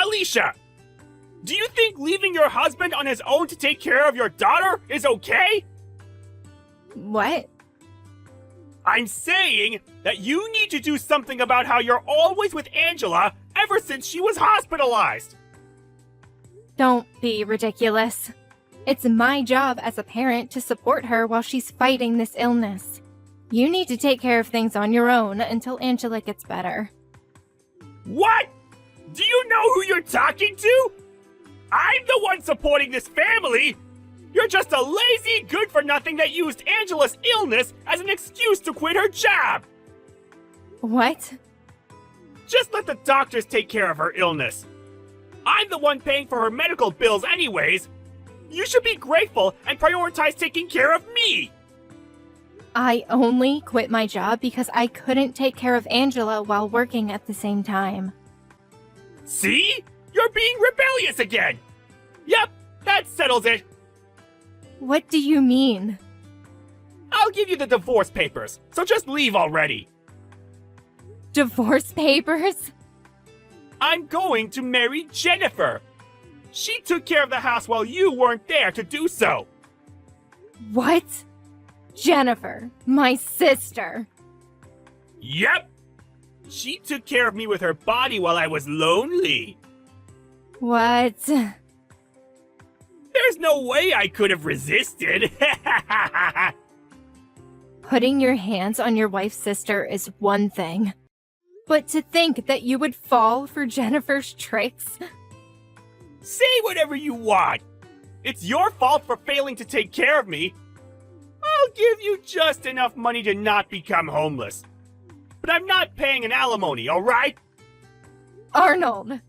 Alicia! Do you think leaving your husband on his own to take care of your daughter is okay? What? I'm saying that you need to do something about how you're always with Angela ever since she was hospitalized. Don't be ridiculous. It's my job as a parent to support her while she's fighting this illness. You need to take care of things on your own until Angela gets better. What? Do you know who you're talking to? I'm the one supporting this family! You're just a lazy good-for-nothing that used Angela's illness as an excuse to quit her job! What? Just let the doctors take care of her illness. I'm the one paying for her medical bills anyways. You should be grateful and prioritize taking care of me! I only quit my job because I couldn't take care of Angela while working at the same time. See? You're being rebellious again! Yep, that settles it. What do you mean? I'll give you the divorce papers, so just leave already. Divorce papers? I'm going to marry Jennifer. She took care of the house while you weren't there to do so. What? Jennifer, my sister. Yep. She took care of me with her body while I was lonely. What? There's no way I could have resisted. Putting your hands on your wife's sister is one thing. But to think that you would fall for Jennifer's tricks? Say whatever you want. It's your fault for failing to take care of me. I'll give you just enough money to not become homeless. But I'm not paying an alimony, alright? Arnold!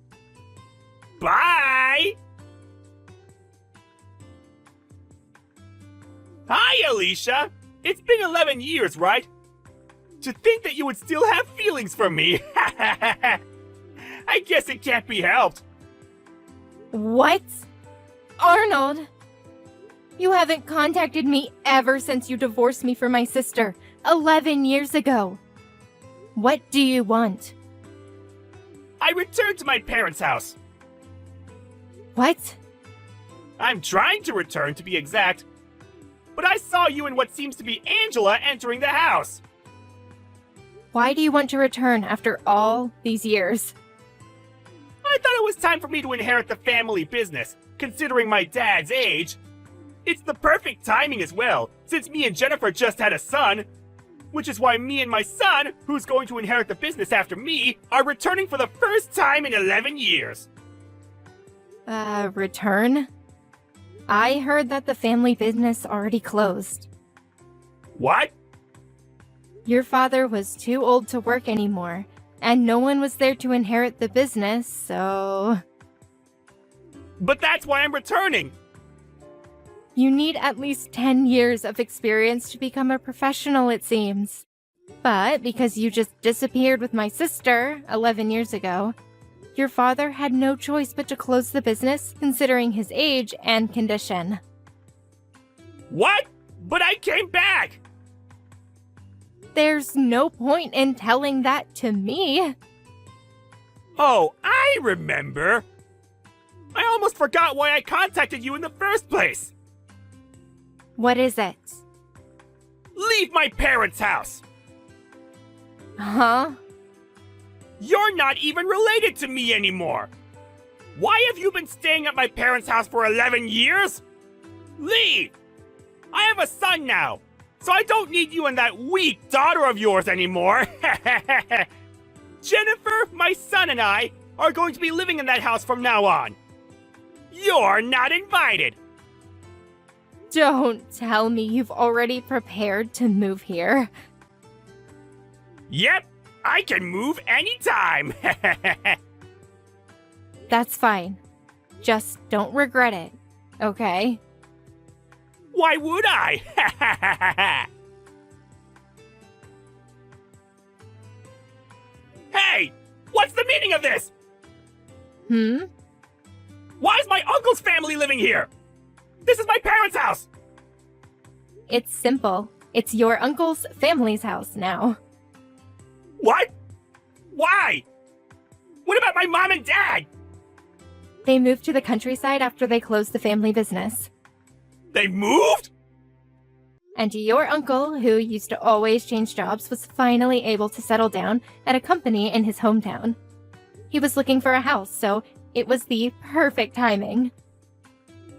Bye! Hi, Alicia! It's been 11 years, right? To think that you would still have feelings for me! I guess it can't be helped. What? Arnold! You haven't contacted me ever since you divorced me from my sister 11 years ago. What do you want? I returned to my parents' house. What? I'm trying to return, to be exact. But I saw you and what seems to be Angela entering the house. Why do you want to return after all these years? I thought it was time for me to inherit the family business, considering my dad's age. It's the perfect timing as well, since me and Jennifer just had a son. Which is why me and my son, who's going to inherit the business after me, are returning for the first time in 11 years. Return? I heard that the family business already closed. What? Your father was too old to work anymore, and no one was there to inherit the business, so... But that's why I'm returning. You need at least 10 years of experience to become a professional, it seems. But because you just disappeared with my sister 11 years ago, your father had no choice but to close the business, considering his age and condition. What? But I came back! There's no point in telling that to me. Oh, I remember! I almost forgot why I contacted you in the first place! What is it? Leave my parents' house! Huh? You're not even related to me anymore! Why have you been staying at my parents' house for 11 years? Leave! I have a son now, so I don't need you and that weak daughter of yours anymore! Jennifer, my son, and I are going to be living in that house from now on. You're not invited! Don't tell me you've already prepared to move here. Yep, I can move anytime! That's fine. Just don't regret it, okay? Why would I? Hey! What's the meaning of this? Why is my uncle's family living here? This is my parents' house! It's simple. It's your uncle's family's house now. What? Why? What about my mom and dad? They moved to the countryside after they closed the family business. They moved? And your uncle, who used to always change jobs, was finally able to settle down at a company in his hometown. He was looking for a house, so it was the perfect timing.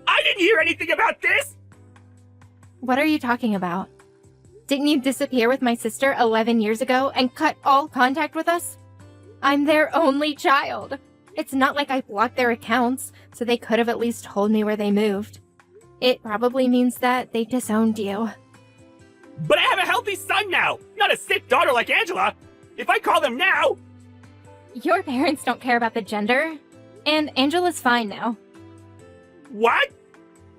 I didn't hear anything about this! What are you talking about? Didn't you disappear with my sister 11 years ago and cut all contact with us? I'm their only child. It's not like I blocked their accounts, so they could have at least told me where they moved. It probably means that they disowned you. But I have a healthy son now, not a sick daughter like Angela. If I call them now... Your parents don't care about the gender, and Angela's fine now. What?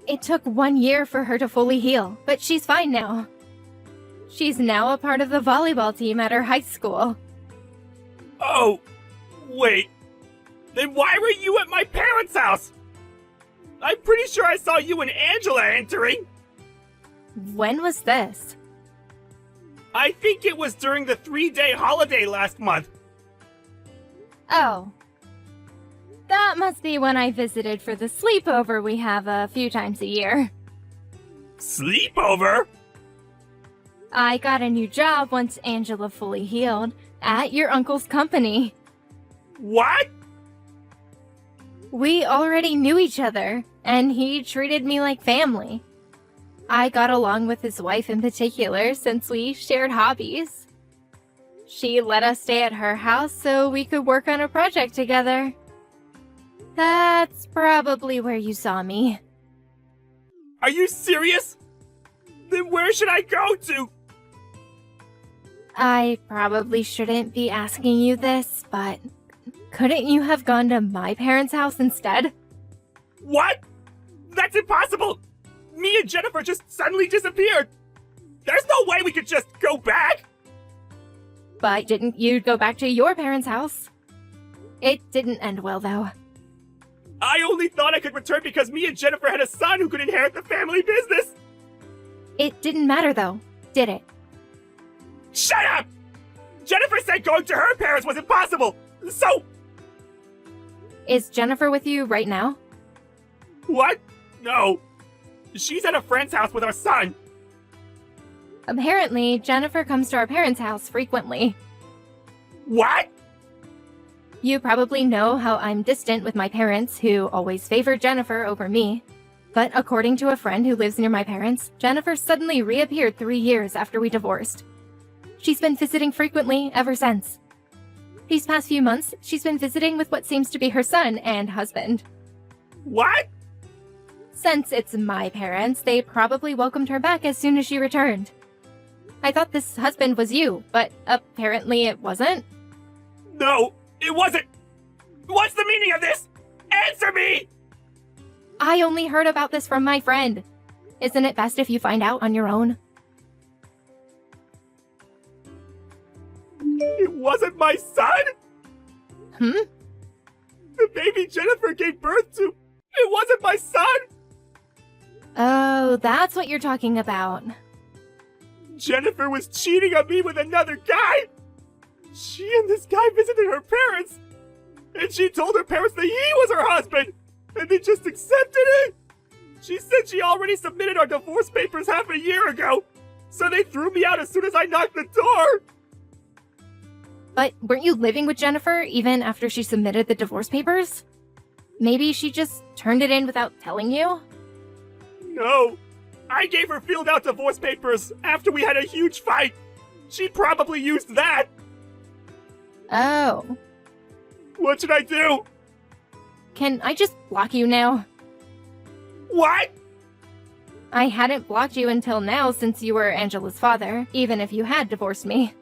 It took 1 year for her to fully heal, but she's fine now. She's now a part of the volleyball team at her high school. Oh, wait. Then why were you at my parents' house? I'm pretty sure I saw you and Angela entering. When was this? I think it was during the 3-day holiday last month. Oh. That must be when I visited for the sleepover we have a few times a year. Sleepover? I got a new job once Angela fully healed, at your uncle's company. What? We already knew each other, and he treated me like family. I got along with his wife in particular since we shared hobbies. She let us stay at her house so we could work on a project together. That's probably where you saw me. Are you serious? Then where should I go to? I probably shouldn't be asking you this, but couldn't you have gone to my parents' house instead? What? That's impossible! Me and Jennifer just suddenly disappeared! There's no way we could just go back! But didn't you go back to your parents' house? It didn't end well, though. I only thought I could return because me and Jennifer had a son who could inherit the family business! It didn't matter, though, did it? Shut up! Jennifer said going to her parents was impossible! So... Is Jennifer with you right now? What? No. She's at a friend's house with our son. Apparently, Jennifer comes to our parents' house frequently. What? You probably know how I'm distant with my parents, who always favored Jennifer over me. But according to a friend who lives near my parents, Jennifer suddenly reappeared 3 years after we divorced. She's been visiting frequently ever since. These past few months, she's been visiting with what seems to be her son and husband. What? Since it's my parents, they probably welcomed her back as soon as she returned. I thought this husband was you, but apparently it wasn't. No, it wasn't! What's the meaning of this? Answer me! I only heard about this from my friend. Isn't it best if you find out on your own? It wasn't my son? The baby Jennifer gave birth to, it wasn't my son! Oh, that's what you're talking about. Jennifer was cheating on me with another guy! She and this guy visited her parents! And she told her parents that he was her husband! And they just accepted it! She said she already submitted our divorce papers half a year ago! So they threw me out as soon as I knocked the door! But weren't you living with Jennifer even after she submitted the divorce papers? Maybe she just turned it in without telling you? No. I gave her filled out divorce papers after we had a huge fight. She probably used that. Oh. What should I do? Can I just block you now? What? I hadn't blocked you until now since you were Angela's father, even if you had divorced me.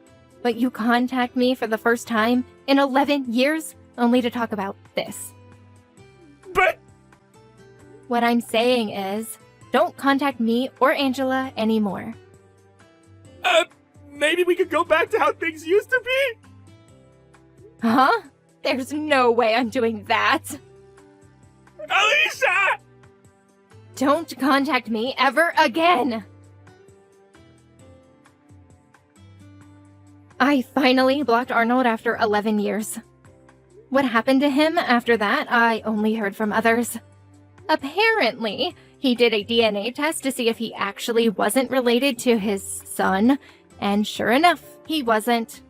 But you contact me for the first time in 11 years only to talk about this. But... What I'm saying is, don't contact me or Angela anymore. Maybe we could go back to how things used to be? Huh? There's no way I'm doing that. Alicia! Don't contact me ever again! I finally blocked Arnold after 11 years. What happened to him after that, I only heard from others. Apparently, he did a DNA test to see if he actually wasn't related to his son, and sure enough, he wasn't.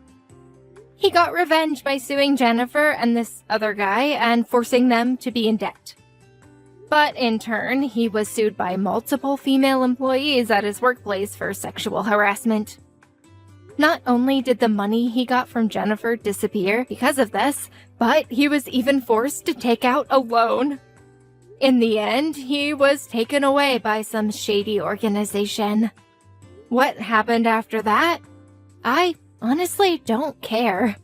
He got revenge by suing Jennifer and this other guy and forcing them to be in debt. But in turn, he was sued by multiple female employees at his workplace for sexual harassment. Not only did the money he got from Jennifer disappear because of this, but he was even forced to take out a loan. In the end, he was taken away by some shady organization. What happened after that? I honestly don't care.